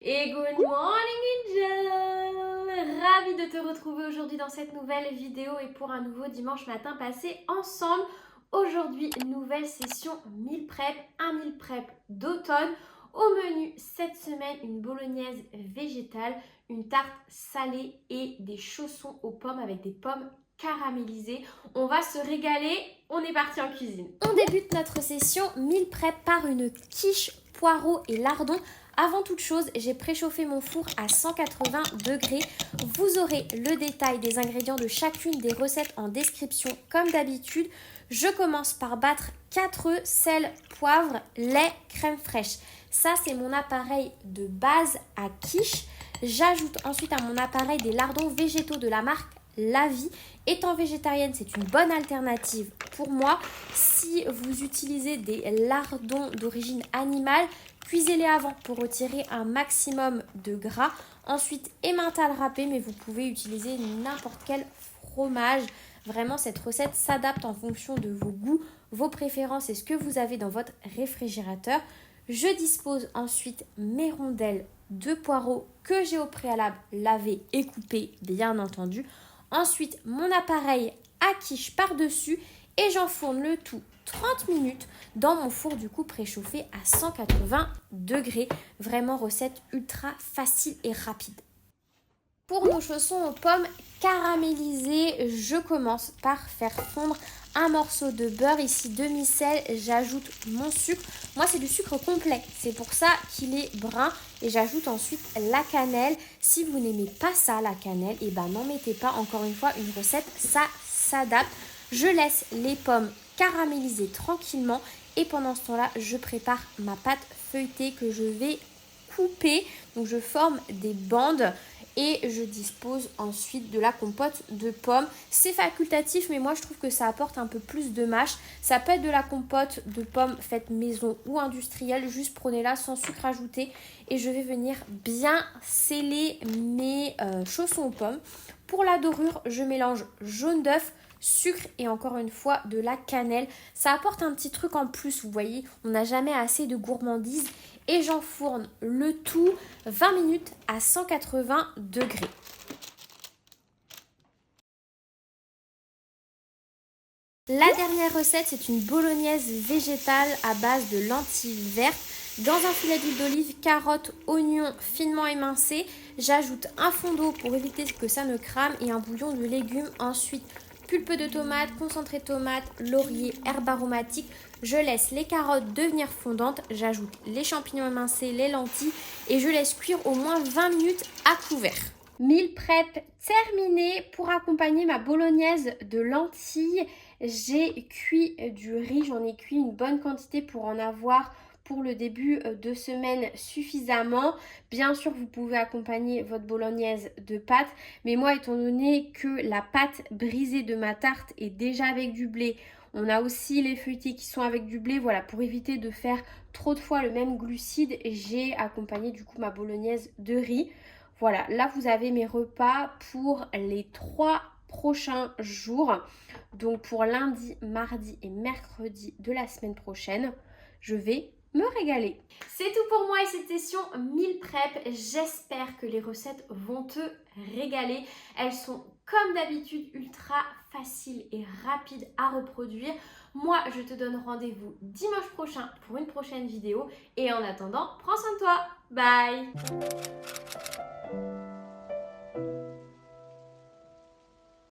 Et good morning Angel! Ravie de te retrouver aujourd'hui dans cette nouvelle vidéo et pour un nouveau dimanche matin passé ensemble. Aujourd'hui, nouvelle session meal prep, un meal prep d'automne. Au menu cette semaine, une bolognaise végétale, une tarte salée et des chaussons aux pommes avec des pommes caramélisées. On va se régaler, on est parti en cuisine. On débute notre session meal prep par une quiche poireaux et lardons. Avant toute chose, j'ai préchauffé mon four à 180 degrés. Vous aurez le détail des ingrédients de chacune des recettes en description comme d'habitude. Je commence par battre 4 œufs, sel, poivre, lait, crème fraîche. Ça, c'est mon appareil de base à quiche. J'ajoute ensuite à mon appareil des lardons végétaux de la marque La Vie. Étant végétarienne, c'est une bonne alternative pour moi. Si vous utilisez des lardons d'origine animale, cuisez-les avant pour retirer un maximum de gras. Ensuite, emmental râpé, mais vous pouvez utiliser n'importe quel fromage. Vraiment, cette recette s'adapte en fonction de vos goûts, vos préférences et ce que vous avez dans votre réfrigérateur. Je dispose ensuite mes rondelles de poireaux que j'ai au préalable lavées et coupées, bien entendu. Ensuite, mon appareil à quiche par-dessus et j'enfourne le tout 30 minutes dans mon four du coup préchauffé à 180 degrés. Vraiment recette ultra facile et rapide. Pour nos chaussons aux pommes caramélisées, je commence par faire fondre un morceau de beurre. Ici demi-sel, j'ajoute mon sucre. Moi c'est du sucre complet, c'est pour ça qu'il est brun. Et j'ajoute ensuite la cannelle. Si vous n'aimez pas ça, la cannelle, et ben n'en mettez pas. Encore une fois, une recette, ça s'adapte. Je laisse les pommes caraméliser tranquillement. Et pendant ce temps-là, je prépare ma pâte feuilletée que je vais couper. Donc je forme des bandes. Et je dispose ensuite de la compote de pommes. C'est facultatif, mais moi je trouve que ça apporte un peu plus de mâche. Ça peut être de la compote de pommes faite maison ou industrielle. Juste prenez-la sans sucre ajouté. Et je vais venir bien sceller mes chaussons aux pommes. Pour la dorure, je mélange jaune d'œuf, sucre et encore une fois de la cannelle. Ça apporte un petit truc en plus, vous voyez. On n'a jamais assez de gourmandise. Et j'enfourne le tout 20 minutes à 180 degrés. La dernière recette, c'est une bolognaise végétale à base de lentilles vertes. Dans un filet d'huile d'olive, carottes, oignons finement émincés. J'ajoute un fond d'eau pour éviter que ça ne crame et un bouillon de légumes. Ensuite, pulpe de tomate, concentré de tomate, laurier, herbes aromatiques. Je laisse les carottes devenir fondantes. J'ajoute les champignons émincés, les lentilles et je laisse cuire au moins 20 minutes à couvert. Meal prep terminé. Pour accompagner ma bolognaise de lentilles, j'ai cuit du riz. J'en ai cuit une bonne quantité pour en avoir pour le début de semaine suffisamment. Bien sûr, vous pouvez accompagner votre bolognaise de pâtes, mais moi, étant donné que la pâte brisée de ma tarte est déjà avec du blé, on a aussi les feuilletés qui sont avec du blé. Voilà, pour éviter de faire trop de fois le même glucide, j'ai accompagné du coup ma bolognaise de riz. Voilà, là vous avez mes repas pour les 3 prochains jours. Donc pour lundi, mardi et mercredi de la semaine prochaine, je vais me régaler. C'est tout pour moi et cette session meal prep. J'espère que les recettes vont te régaler. Elles sont comme d'habitude ultra faciles et rapides à reproduire. Moi, je te donne rendez-vous dimanche prochain pour une prochaine vidéo. Et en attendant, prends soin de toi. Bye!